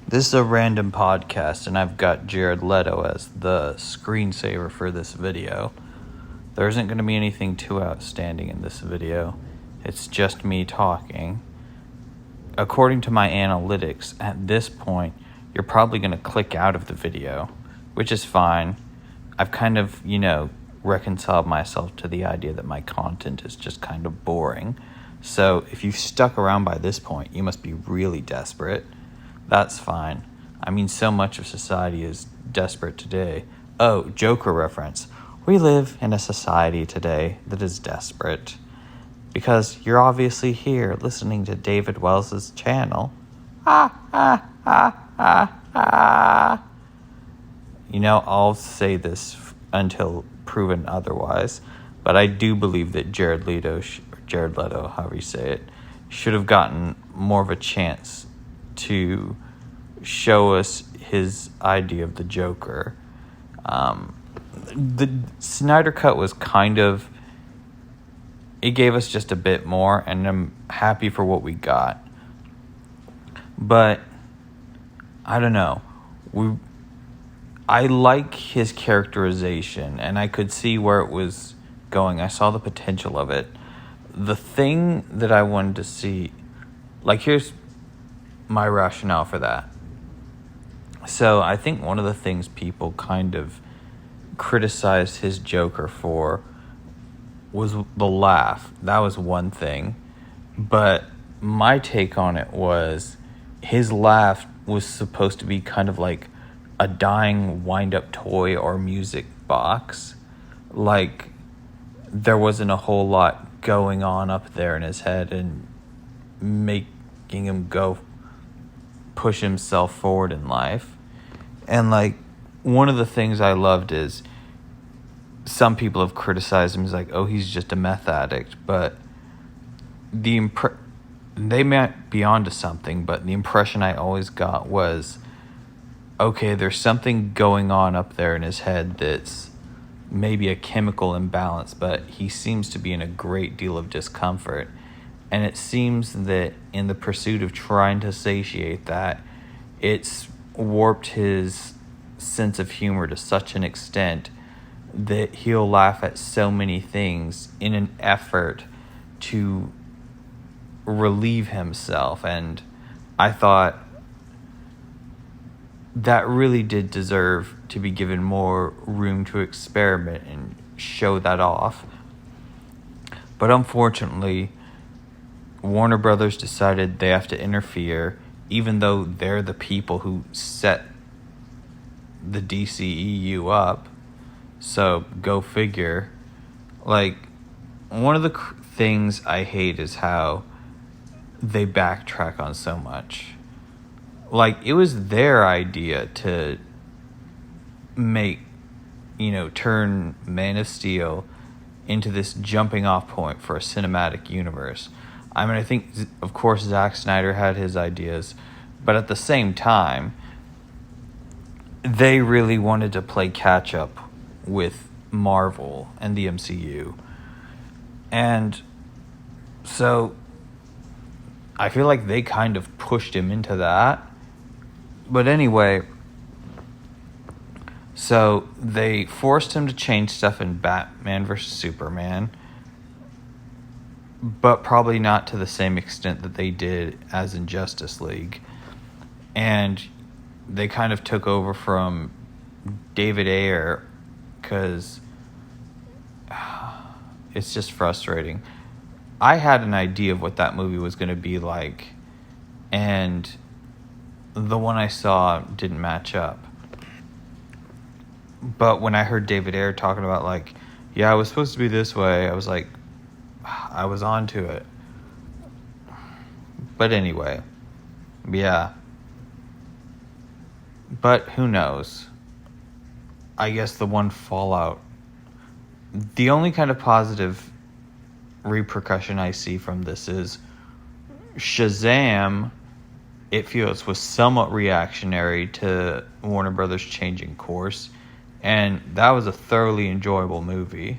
This is a random podcast, and I've got Jared Leto as the screensaver for this video. There isn't going to be anything too outstanding in this video. It's just me talking. According to my analytics, at this point, you're probably going to click out of the video, which is fine. I've kind of, reconciled myself to the idea that my content is just kind of boring. So if you've stuck around by this point, you must be really desperate. That's fine. I mean, so much of society is desperate today. Oh, Joker reference. We live in a society today that is desperate. Because you're obviously here listening to David Wells' channel. I'll say this until proven otherwise, but I do believe that Jared Leto, however you say it, should have gotten more of a chance to show us his idea of the Joker. The Snyder Cut was it gave us just a bit more, and I'm happy for what we got. But, I don't know. I like his characterization, and I could see where it was going. I saw the potential of it. The thing that I wanted to see, here's my rationale for that. So I think one of the things people kind of criticized his Joker for was the laugh. That was one thing. But my take on it was his laugh was supposed to be kind of like a dying wind-up toy or music box. There wasn't a whole lot going on up there in his head and making him push himself forward in life. And one of the things I loved is some people have criticized him as he's just a meth addict, but they might be onto something, but the impression I always got was, okay, there's something going on up there in his head that's maybe a chemical imbalance, but he seems to be in a great deal of discomfort. And it seems that in the pursuit of trying to satiate that, it's warped his sense of humor to such an extent that he'll laugh at so many things in an effort to relieve himself. And I thought that really did deserve to be given more room to experiment and show that off. But unfortunately, Warner Brothers decided they have to interfere, even though they're the people who set the DCEU up. So, go figure. One of the things I hate is how they backtrack on so much. It was their idea to make, turn Man of Steel into this jumping off point for a cinematic universe. I mean, I think, of course, Zack Snyder had his ideas, but at the same time, they really wanted to play catch up with Marvel and the MCU. And so I feel like they kind of pushed him into that. But anyway, so they forced him to change stuff in Batman vs. Superman, but probably not to the same extent that they did as in Justice League. And they kind of took over from David Ayer because it's just frustrating. I had an idea of what that movie was going to be like, and the one I saw didn't match up. But when I heard David Ayer talking about it was supposed to be this way, I was I was onto it. But anyway, yeah. But who knows? I guess the one fallout, the only kind of positive repercussion I see from this is Shazam, it feels, was somewhat reactionary to Warner Brothers changing course, and that was a thoroughly enjoyable movie.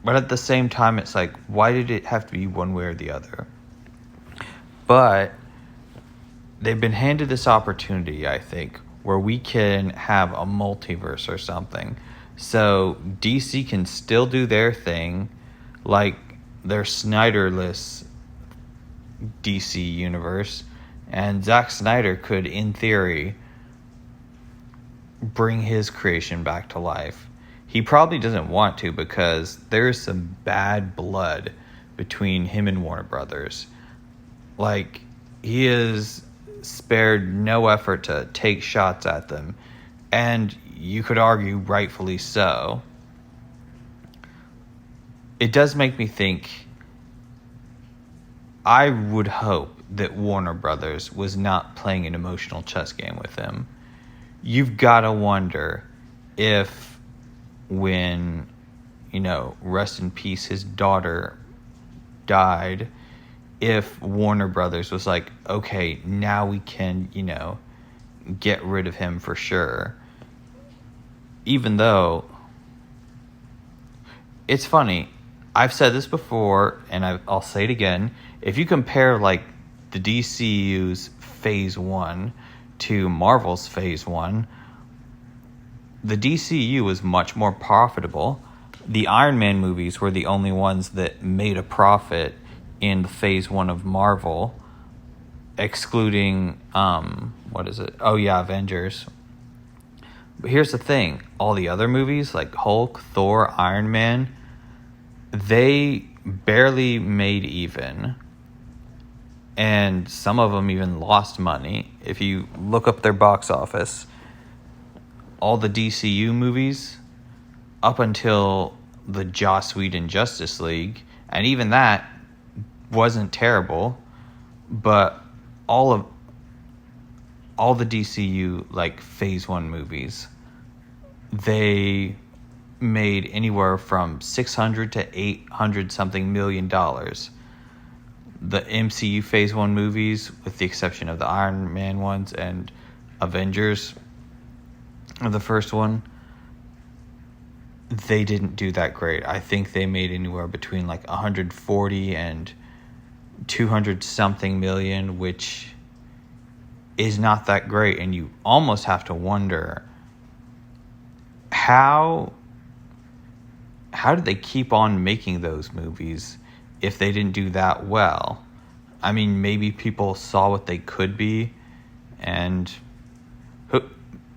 But at the same time, it's why did it have to be one way or the other? But they've been handed this opportunity, I think, where we can have a multiverse or something. So DC can still do their thing, like their Snyderless DC universe, and Zack Snyder could, in theory, bring his creation back to life. He probably doesn't want to because there's some bad blood between him and Warner Brothers. Like, he has spared no effort to take shots at them, and you could argue rightfully so. It does make me think, I would hope that Warner Brothers was not playing an emotional chess game with him. You've got to wonder if when, rest in peace, his daughter died, if Warner Brothers was like, okay, now we can, get rid of him for sure. Even though, it's funny, I've said this before, and I'll say it again. If you compare, like, the DCU's Phase 1 to Marvel's Phase 1, the DCU was much more profitable. The Iron Man movies were the only ones that made a profit in the Phase 1 of Marvel, excluding, Avengers. But here's the thing. All the other movies, like Hulk, Thor, Iron Man, they barely made even. And some of them even lost money. If you look up their box office, all the DCU movies, up until the Joss Whedon Justice League, and even that wasn't terrible, but all the DCU, like, Phase 1 movies, they made anywhere from $600 to $800 something million. The MCU Phase 1 movies, with the exception of the Iron Man ones and Avengers, the first one, they didn't do that great. I think they made anywhere between like 140 and 200 something million, which is not that great. And you almost have to wonder, how did they keep on making those movies if they didn't do that well? I mean, maybe people saw what they could be, and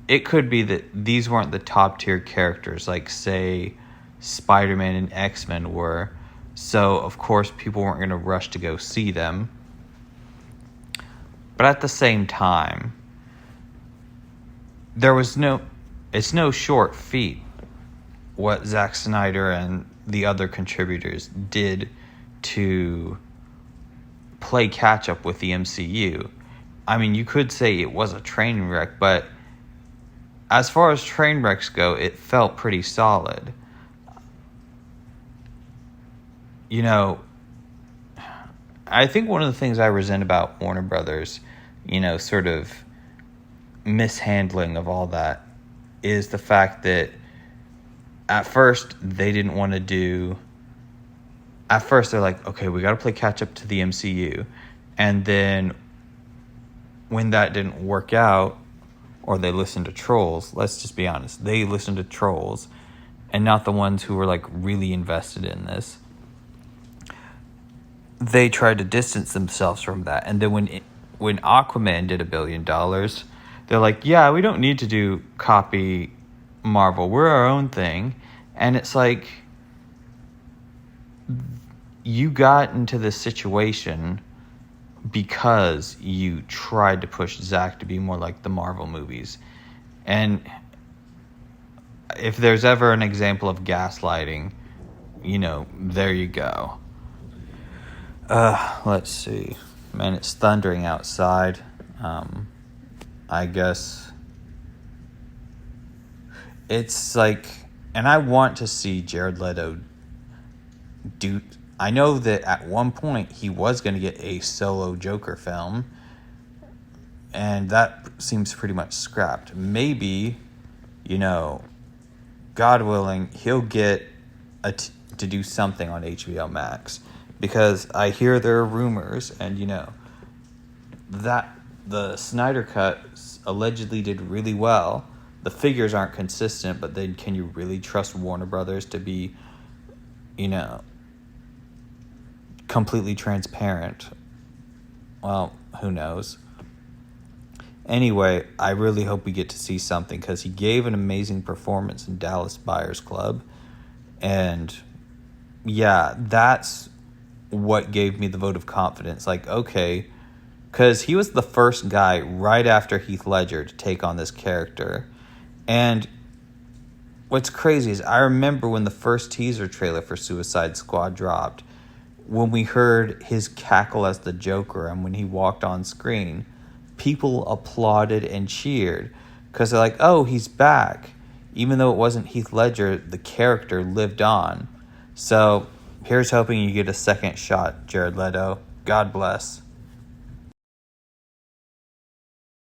it could be that these weren't the top tier characters, like, say, Spider-Man and X-Men were. So, of course, people weren't going to rush to go see them. But at the same time, it's no short feat what Zack Snyder and the other contributors did to play catch up with the MCU. I mean, you could say it was a train wreck, but as far as train wrecks go, it felt pretty solid. I think one of the things I resent about Warner Brothers, sort of mishandling of all that, is the fact that at first they didn't want to do... At first they're like, okay, we got to play catch up to the MCU. And then when that didn't work out, or they listened to trolls, let's just be honest, they listened to trolls and not the ones who were, like, really invested in this. They tried to distance themselves from that. And then when Aquaman did $1 billion, they're like, yeah, we don't need to copy Marvel. We're our own thing. And it's like, you got into this situation because you tried to push Zack to be more like the Marvel movies. And if there's ever an example of gaslighting, there you go. Let's see. Man, it's thundering outside. I guess it's like, and I want to see Jared Leto do... I know that at one point he was going to get a solo Joker film, and that seems pretty much scrapped. Maybe, God willing, he'll get to do something on HBO Max, because I hear there are rumors, and that the Snyder Cut allegedly did really well. The figures aren't consistent, but then can you really trust Warner Brothers to be, completely transparent? Well, who knows? Anyway, I really hope we get to see something, because he gave an amazing performance in Dallas Buyers Club. And yeah, that's what gave me the vote of confidence. Like, okay, because he was the first guy right after Heath Ledger to take on this character. And what's crazy is I remember when the first teaser trailer for Suicide Squad dropped, when we heard his cackle as the Joker and when he walked on screen, people applauded and cheered because they're like, oh, he's back. Even though it wasn't Heath Ledger, the character lived on. So here's hoping you get a second shot, Jared Leto. God bless.